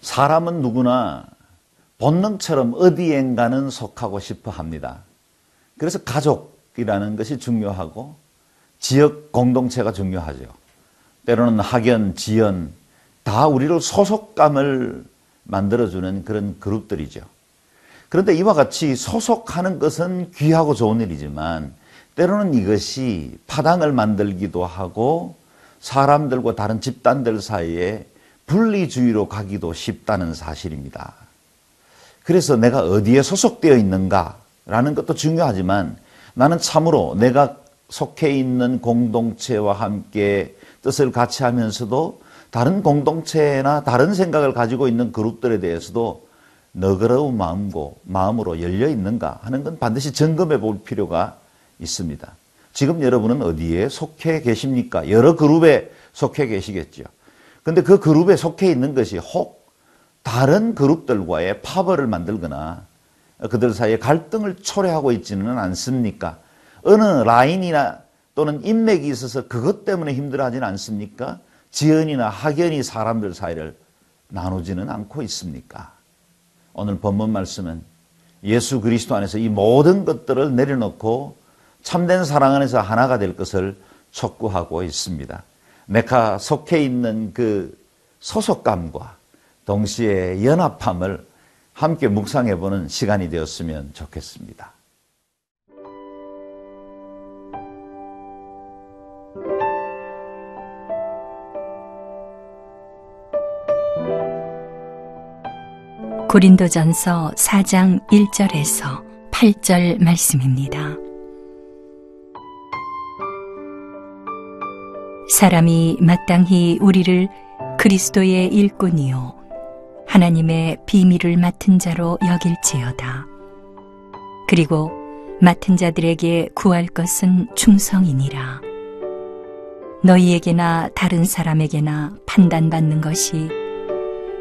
사람은 누구나 본능처럼 어디엔가는 속하고 싶어 합니다. 그래서 가족이라는 것이 중요하고 지역 공동체가 중요하죠. 때로는 학연, 지연 다 우리를 소속감을 만들어주는 그런 그룹들이죠. 그런데 이와 같이 소속하는 것은 귀하고 좋은 일이지만 때로는 이것이 파당을 만들기도 하고 사람들과 다른 집단들 사이에 분리주의로 가기도 쉽다는 사실입니다. 그래서 내가 어디에 소속되어 있는가라는 것도 중요하지만 나는 참으로 내가 속해 있는 공동체와 함께 뜻을 같이 하면서도 다른 공동체나 다른 생각을 가지고 있는 그룹들에 대해서도 너그러운 마음으로 열려 있는가 하는 건 반드시 점검해 볼 필요가 있습니다. 지금 여러분은 어디에 속해 계십니까? 여러 그룹에 속해 계시겠죠. 그런데 그 그룹에 속해 있는 것이 혹 다른 그룹들과의 파벌을 만들거나 그들 사이에 갈등을 초래하고 있지는 않습니까? 어느 라인이나 또는 인맥이 있어서 그것 때문에 힘들어하지는 않습니까? 지연이나 학연이 사람들 사이를 나누지는 않고 있습니까? 오늘 본문 말씀은 예수 그리스도 안에서 이 모든 것들을 내려놓고 참된 사랑 안에서 하나가 될 것을 촉구하고 있습니다. 내가 속해 있는 그 소속감과 동시에 연합함을 함께 묵상해보는 시간이 되었으면 좋겠습니다. 고린도전서 4장 1절에서 8절 말씀입니다. 사람이 마땅히 우리를 그리스도의 일꾼이요 하나님의 비밀을 맡은 자로 여길지어다. 그리고 맡은 자들에게 구할 것은 충성이니라. 너희에게나 다른 사람에게나 판단받는 것이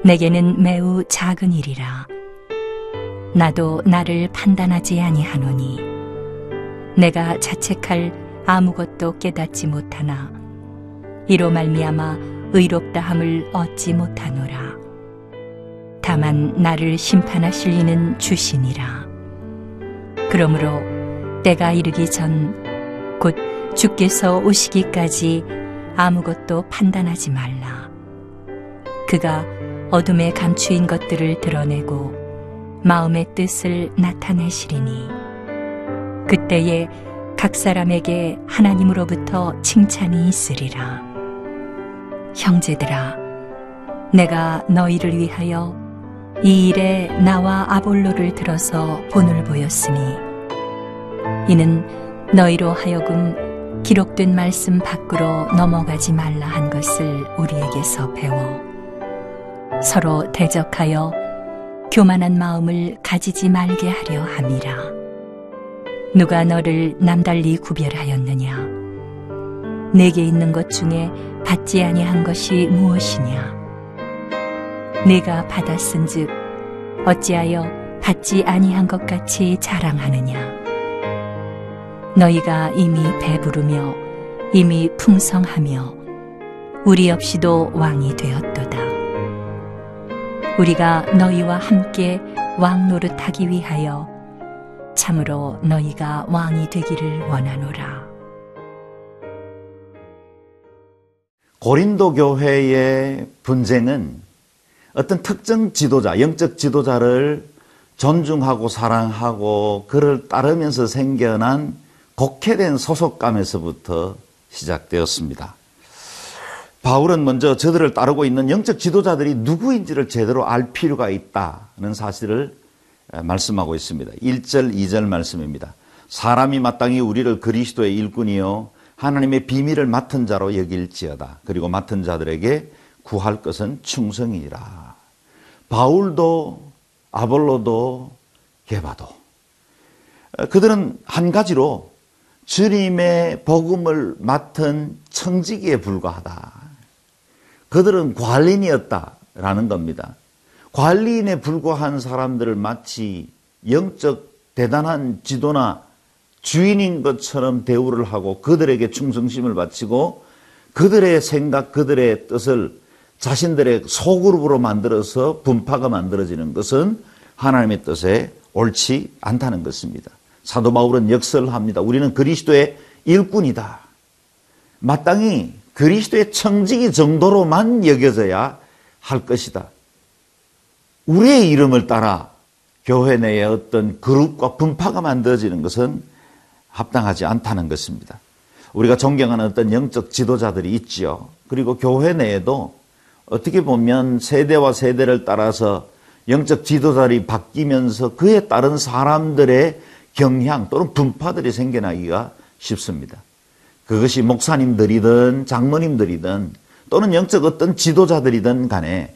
내게는 매우 작은 일이라. 나도 나를 판단하지 아니하노니 내가 자책할 아무것도 깨닫지 못하나 이로 말미암아 의롭다함을 얻지 못하노라. 다만 나를 심판하실 이는 주시니라. 그러므로 때가 이르기 전 곧 주께서 오시기까지 아무것도 판단하지 말라. 그가 어둠에 감추인 것들을 드러내고 마음의 뜻을 나타내시리니 그때에 각 사람에게 하나님으로부터 칭찬이 있으리라. 형제들아, 내가 너희를 위하여 이 일에 나와 아볼로를 들어서 본을 보였으니 이는 너희로 하여금 기록된 말씀 밖으로 넘어가지 말라 한 것을 우리에게서 배워 서로 대적하여 교만한 마음을 가지지 말게 하려 함이라. 누가 너를 남달리 구별하였느냐? 내게 있는 것 중에 받지 아니한 것이 무엇이냐? 내가 받았은즉 어찌하여 받지 아니한 것 같이 자랑하느냐? 너희가 이미 배부르며 이미 풍성하며 우리 없이도 왕이 되었도다. 우리가 너희와 함께 왕 노릇하기 위하여 참으로 너희가 왕이 되기를 원하노라. 고린도 교회의 분쟁은 어떤 특정 지도자, 영적 지도자를 존중하고 사랑하고 그를 따르면서 생겨난 곡해된 소속감에서부터 시작되었습니다. 바울은 먼저 저들을 따르고 있는 영적 지도자들이 누구인지를 제대로 알 필요가 있다는 사실을 말씀하고 있습니다. 1절, 2절 말씀입니다. 사람이 마땅히 우리를 그리스도의 일꾼이요 하나님의 비밀을 맡은 자로 여길지어다. 그리고 맡은 자들에게 구할 것은 충성이라. 바울도 아볼로도 게바도 그들은 한 가지로 주님의 복음을 맡은 청지기에 불과하다. 그들은 관리인이었다라는 겁니다. 관리인에 불과한 사람들을 마치 영적 대단한 지도나 주인인 것처럼 대우를 하고 그들에게 충성심을 바치고 그들의 생각, 그들의 뜻을 자신들의 소그룹으로 만들어서 분파가 만들어지는 것은 하나님의 뜻에 옳지 않다는 것입니다. 사도 바울은 역설합니다. 우리는 그리스도의 일꾼이다. 마땅히 그리스도의 청지기 정도로만 여겨져야 할 것이다. 우리의 이름을 따라 교회 내에 어떤 그룹과 분파가 만들어지는 것은 합당하지 않다는 것입니다. 우리가 존경하는 어떤 영적 지도자들이 있지요. 그리고 교회 내에도 어떻게 보면 세대와 세대를 따라서 영적 지도자들이 바뀌면서 그에 따른 사람들의 경향 또는 분파들이 생겨나기가 쉽습니다. 그것이 목사님들이든 장로님들이든 또는 영적 어떤 지도자들이든 간에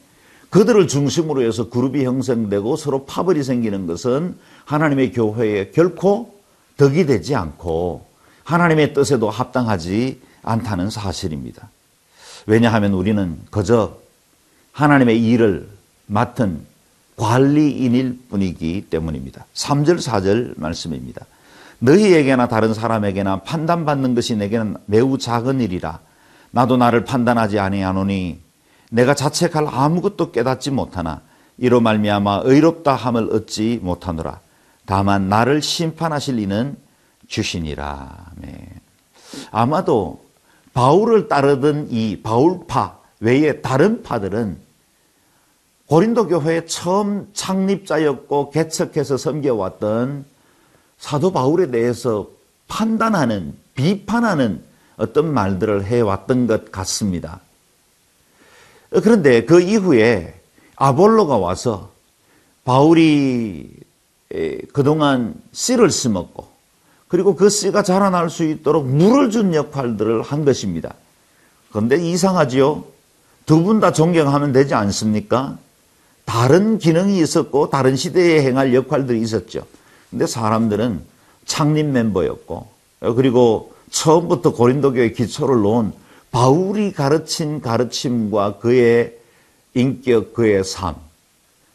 그들을 중심으로 해서 그룹이 형성되고 서로 파벌이 생기는 것은 하나님의 교회에 결코 덕이 되지 않고 하나님의 뜻에도 합당하지 않다는 사실입니다. 왜냐하면 우리는 그저 하나님의 일을 맡은 관리인일 뿐이기 때문입니다. 3절 4절 말씀입니다. 너희에게나 다른 사람에게나 판단받는 것이 내게는 매우 작은 일이라. 나도 나를 판단하지 아니하노니 내가 자책할 아무것도 깨닫지 못하나 이로 말미암아 의롭다 함을 얻지 못하노라. 다만 나를 심판하실 이는 주시니라. 네. 아마도 바울을 따르던 이 바울파 외에 다른 파들은 고린도 교회의 처음 창립자였고 개척해서 섬겨왔던 사도 바울에 대해서 판단하는, 비판하는 어떤 말들을 해왔던 것 같습니다. 그런데 그 이후에 아볼로가 와서 바울이 그동안 씨를 심었고 그리고 그 씨가 자라날 수 있도록 물을 준 역할들을 한 것입니다. 그런데 이상하지요? 두 분 다 존경하면 되지 않습니까? 다른 기능이 있었고 다른 시대에 행할 역할들이 있었죠. 근데 사람들은 창립 멤버였고 그리고 처음부터 고린도 교회 기초를 놓은 바울이 가르친 가르침과 그의 인격, 그의 삶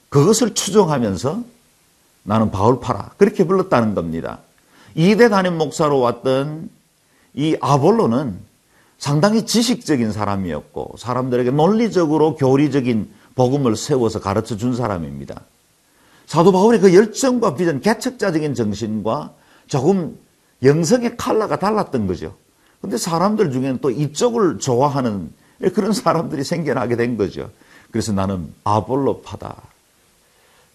그것을 추종하면서 나는 바울파라 그렇게 불렀다는 겁니다. 이대 담임 목사로 왔던 이 아볼로는 상당히 지식적인 사람이었고 사람들에게 논리적으로 교리적인 복음을 세워서 가르쳐 준 사람입니다. 사도 바울의 그 열정과 비전, 개척자적인 정신과 조금 영성의 컬러가 달랐던 거죠. 그런데 사람들 중에는 또 이쪽을 좋아하는 그런 사람들이 생겨나게 된 거죠. 그래서 나는 아볼로파다.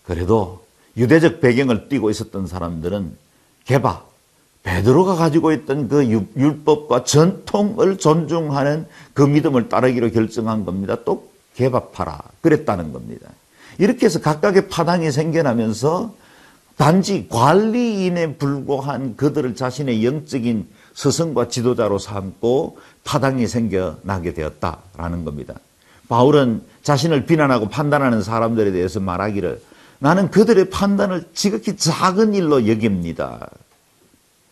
그래도 유대적 배경을 띠고 있었던 사람들은 게바, 베드로가 가지고 있던 그 율법과 전통을 존중하는 그 믿음을 따르기로 결정한 겁니다. 또 게바파라 그랬다는 겁니다. 이렇게 해서 각각의 파당이 생겨나면서 단지 관리인에 불과한 그들을 자신의 영적인 스승과 지도자로 삼고 파당이 생겨나게 되었다라는 겁니다. 바울은 자신을 비난하고 판단하는 사람들에 대해서 말하기를 나는 그들의 판단을 지극히 작은 일로 여깁니다.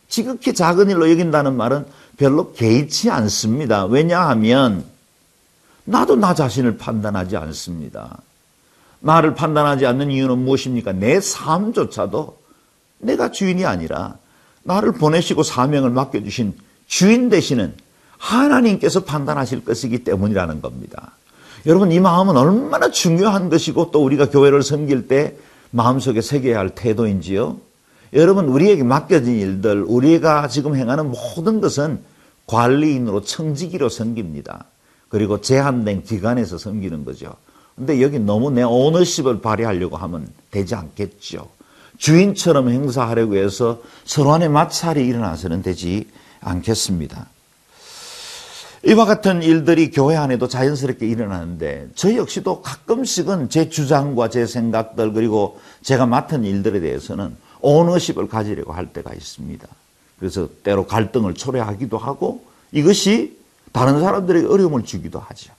지극히 작은 일로 여긴다는 말은 별로 개의치 않습니다. 왜냐하면 나도 나 자신을 판단하지 않습니다. 나를 판단하지 않는 이유는 무엇입니까? 내 삶조차도 내가 주인이 아니라 나를 보내시고 사명을 맡겨주신 주인 되시는 하나님께서 판단하실 것이기 때문이라는 겁니다. 여러분 이 마음은 얼마나 중요한 것이고 또 우리가 교회를 섬길 때 마음속에 새겨야 할 태도인지요. 여러분 우리에게 맡겨진 일들 우리가 지금 행하는 모든 것은 관리인으로 청지기로 섬깁니다. 그리고 제한된 기관에서 섬기는 거죠. 근데 여기 너무 내 오너십을 발휘하려고 하면 되지 않겠죠. 주인처럼 행사하려고 해서 서로 간에 마찰이 일어나서는 되지 않겠습니다. 이와 같은 일들이 교회 안에도 자연스럽게 일어나는데 저 역시도 가끔씩은 제 주장과 제 생각들 그리고 제가 맡은 일들에 대해서는 오너십을 가지려고 할 때가 있습니다. 그래서 때로 갈등을 초래하기도 하고 이것이 다른 사람들에게 어려움을 주기도 하죠.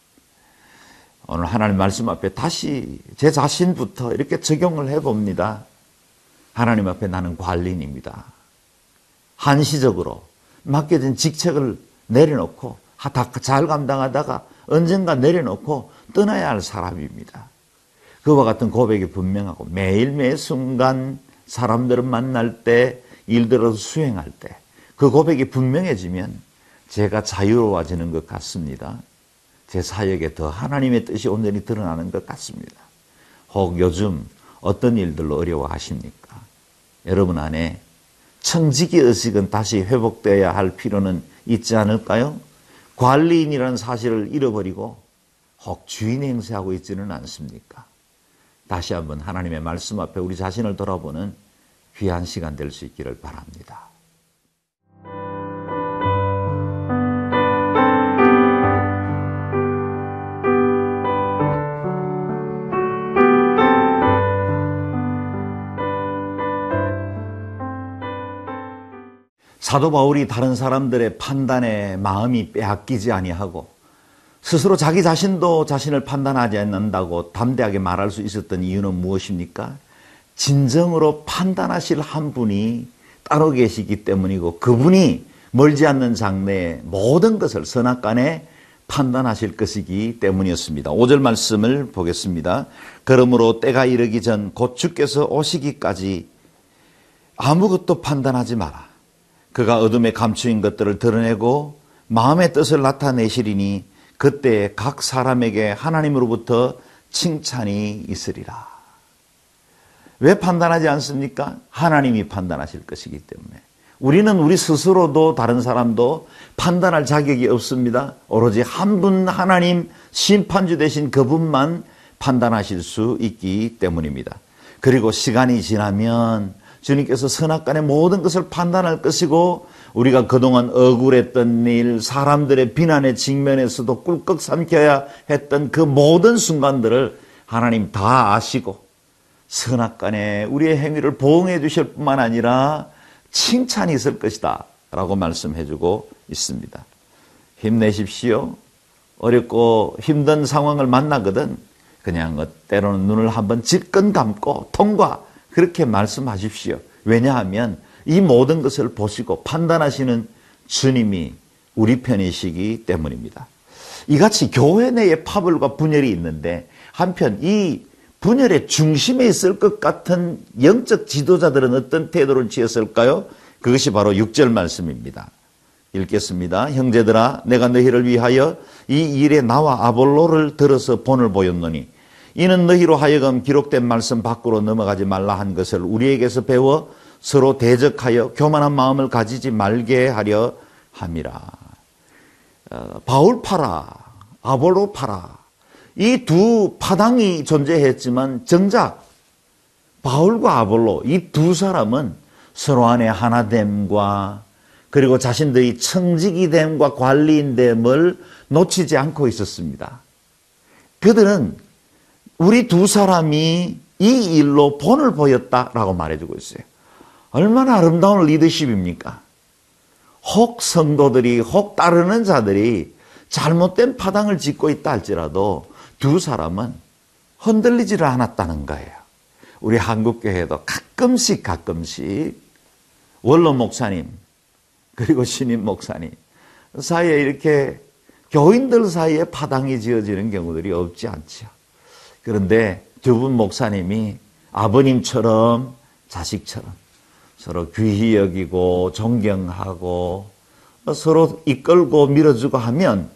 오늘 하나님 말씀 앞에 다시 제 자신부터 이렇게 적용을 해봅니다. 하나님 앞에 나는 관리인입니다. 한시적으로 맡겨진 직책을 내려놓고 잘 감당하다가 언젠가 내려놓고 떠나야 할 사람입니다. 그와 같은 고백이 분명하고 매일 매 순간 사람들을 만날 때, 일들을 수행할 때 그 고백이 분명해지면 제가 자유로워지는 것 같습니다. 제 사역에 더 하나님의 뜻이 온전히 드러나는 것 같습니다. 혹 요즘 어떤 일들로 어려워하십니까? 여러분 안에 청지기 의식은 다시 회복되어야 할 필요는 있지 않을까요? 관리인이라는 사실을 잃어버리고 혹 주인 행세하고 있지는 않습니까? 다시 한번 하나님의 말씀 앞에 우리 자신을 돌아보는 귀한 시간 될 수 있기를 바랍니다. 사도 바울이 다른 사람들의 판단에 마음이 빼앗기지 아니하고 스스로 자기 자신도 자신을 판단하지 않는다고 담대하게 말할 수 있었던 이유는 무엇입니까? 진정으로 판단하실 한 분이 따로 계시기 때문이고 그분이 멀지 않는 장래에 모든 것을 선악간에 판단하실 것이기 때문이었습니다. 5절 말씀을 보겠습니다. 그러므로 때가 이르기 전 곧 주께서 오시기까지 아무것도 판단하지 마라. 그가 어둠에 감추인 것들을 드러내고 마음의 뜻을 나타내시리니 그때 각 사람에게 하나님으로부터 칭찬이 있으리라. 왜 판단하지 않습니까? 하나님이 판단하실 것이기 때문에. 우리는 우리 스스로도 다른 사람도 판단할 자격이 없습니다. 오로지 한 분 하나님 심판주 되신 그분만 판단하실 수 있기 때문입니다. 그리고 시간이 지나면 주님께서 선악간의 모든 것을 판단할 것이고 우리가 그동안 억울했던 일, 사람들의 비난의 직면에서도 꿀꺽 삼켜야 했던 그 모든 순간들을 하나님 다 아시고 선악간에 우리의 행위를 보응해 주실 뿐만 아니라 칭찬이 있을 것이다 라고 말씀해 주고 있습니다. 힘내십시오. 어렵고 힘든 상황을 만나거든 그냥 때로는 눈을 한번 질끈 감고 통과 그렇게 말씀하십시오. 왜냐하면 이 모든 것을 보시고 판단하시는 주님이 우리 편이시기 때문입니다. 이같이 교회 내에 파벌과 분열이 있는데 한편 이 분열의 중심에 있을 것 같은 영적 지도자들은 어떤 태도를 취했을까요? 그것이 바로 6절 말씀입니다. 읽겠습니다. 형제들아 내가 너희를 위하여 이 일에 나와 아볼로를 들어서 본을 보였노니 이는 너희로 하여금 기록된 말씀 밖으로 넘어가지 말라 한 것을 우리에게서 배워 서로 대적하여 교만한 마음을 가지지 말게 하려 함이라. 바울파라, 아볼로파라 이 두 파당이 존재했지만 정작 바울과 아볼로 이 두 사람은 서로 안에 하나됨과 그리고 자신들이 청지기됨과 관리인됨을 놓치지 않고 있었습니다. 그들은 우리 두 사람이 이 일로 본을 보였다라고 말해주고 있어요. 얼마나 아름다운 리더십입니까? 혹 성도들이 혹 따르는 자들이 잘못된 파당을 짓고 있다 할지라도 두 사람은 흔들리지를 않았다는 거예요. 우리 한국교회도 가끔씩 원로 목사님 그리고 신임 목사님 사이에 이렇게 교인들 사이에 파당이 지어지는 경우들이 없지 않죠. 그런데 두 분 목사님이 아버님처럼 자식처럼 서로 귀히 여기고 존경하고 서로 이끌고 밀어주고 하면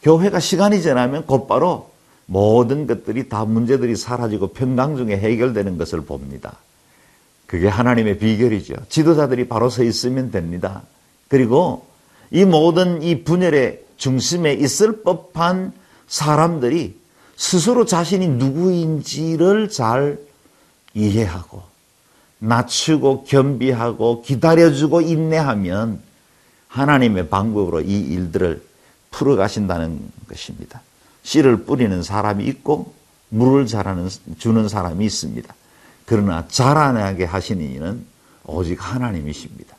교회가 시간이 지나면 곧바로 모든 것들이 다 문제들이 사라지고 평강 중에 해결되는 것을 봅니다. 그게 하나님의 비결이죠. 지도자들이 바로 서 있으면 됩니다. 그리고 이 모든 이 분열의 중심에 있을 법한 사람들이 스스로 자신이 누구인지를 잘 이해하고 낮추고 겸비하고 기다려주고 인내하면 하나님의 방법으로 이 일들을 풀어가신다는 것입니다. 씨를 뿌리는 사람이 있고 물을 주는 사람이 있습니다. 그러나 자라나게 하시는 이는 오직 하나님이십니다.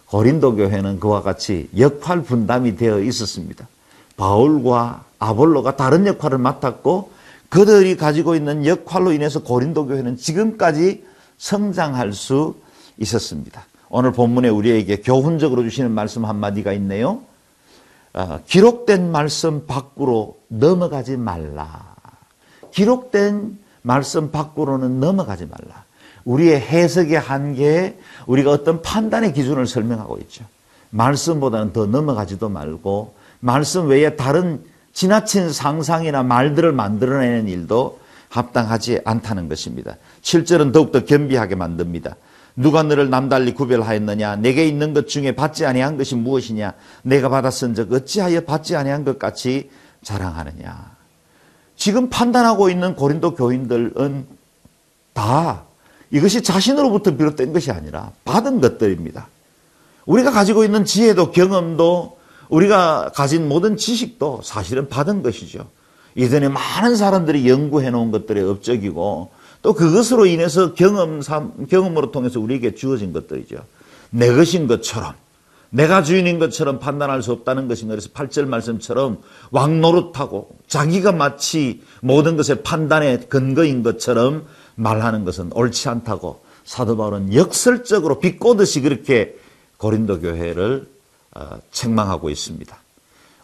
고린도 교회는 그와 같이 역할 분담이 되어 있었습니다. 바울과 아볼로가 다른 역할을 맡았고 그들이 가지고 있는 역할로 인해서 고린도 교회는 지금까지 성장할 수 있었습니다. 오늘 본문에 우리에게 교훈적으로 주시는 말씀 한마디가 있네요. 기록된 말씀 밖으로 넘어가지 말라. 기록된 말씀 밖으로는 넘어가지 말라. 우리의 해석의 한계에 우리가 어떤 판단의 기준을 설명하고 있죠. 말씀보다는 더 넘어가지도 말고 말씀 외에 다른 지나친 상상이나 말들을 만들어내는 일도 합당하지 않다는 것입니다. 7절은 더욱더 겸비하게 만듭니다. 누가 너를 남달리 구별하였느냐? 내게 있는 것 중에 받지 아니한 것이 무엇이냐? 내가 받았은즉 어찌하여 받지 아니한 것 같이 자랑하느냐? 지금 판단하고 있는 고린도 교인들은 다 이것이 자신으로부터 비롯된 것이 아니라 받은 것들입니다. 우리가 가지고 있는 지혜도 경험도 우리가 가진 모든 지식도 사실은 받은 것이죠. 이전에 많은 사람들이 연구해 놓은 것들의 업적이고 또 그것으로 인해서 경험으로 통해서 우리에게 주어진 것들이죠. 내 것인 것처럼 내가 주인인 것처럼 판단할 수 없다는 것인가. 그래서 8절 말씀처럼 왕노릇하고 자기가 마치 모든 것의 판단의 근거인 것처럼 말하는 것은 옳지 않다고 사도 바울은 역설적으로 비꼬듯이 그렇게 고린도 교회를 책망하고 있습니다.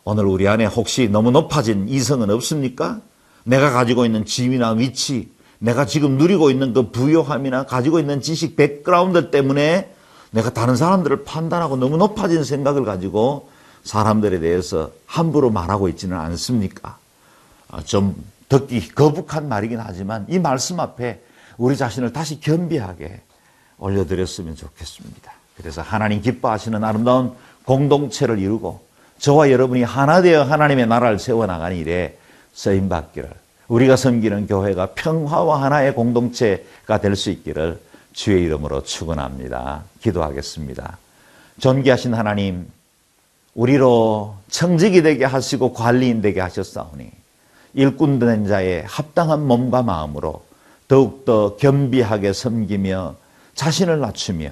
오늘 우리 안에 혹시 너무 높아진 이성은 없습니까? 내가 가지고 있는 지위나 위치, 내가 지금 누리고 있는 그 부요함이나 가지고 있는 지식 백그라운드 때문에 내가 다른 사람들을 판단하고 너무 높아진 생각을 가지고 사람들에 대해서 함부로 말하고 있지는 않습니까? 좀 듣기 거북한 말이긴 하지만 이 말씀 앞에 우리 자신을 다시 겸비하게 올려드렸으면 좋겠습니다. 그래서 하나님 기뻐하시는 아름다운 공동체를 이루고 저와 여러분이 하나 되어 하나님의 나라를 세워나가는 일에 쓰임받기를, 우리가 섬기는 교회가 평화와 하나의 공동체가 될 수 있기를 주의 이름으로 축원합니다. 기도하겠습니다. 존귀하신 하나님, 우리로 청직이 되게 하시고 관리인 되게 하셨사오니 일꾼 된 자의 합당한 몸과 마음으로 더욱더 겸비하게 섬기며 자신을 낮추며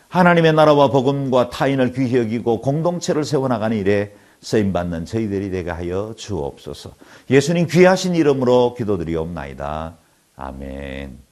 하나님의 나라와 복음과 타인을 귀히 여기고 공동체를 세워나가는 일에 쓰임받는 저희들이 되게 하여 주옵소서. 예수님 귀하신 이름으로 기도드리옵나이다. 아멘.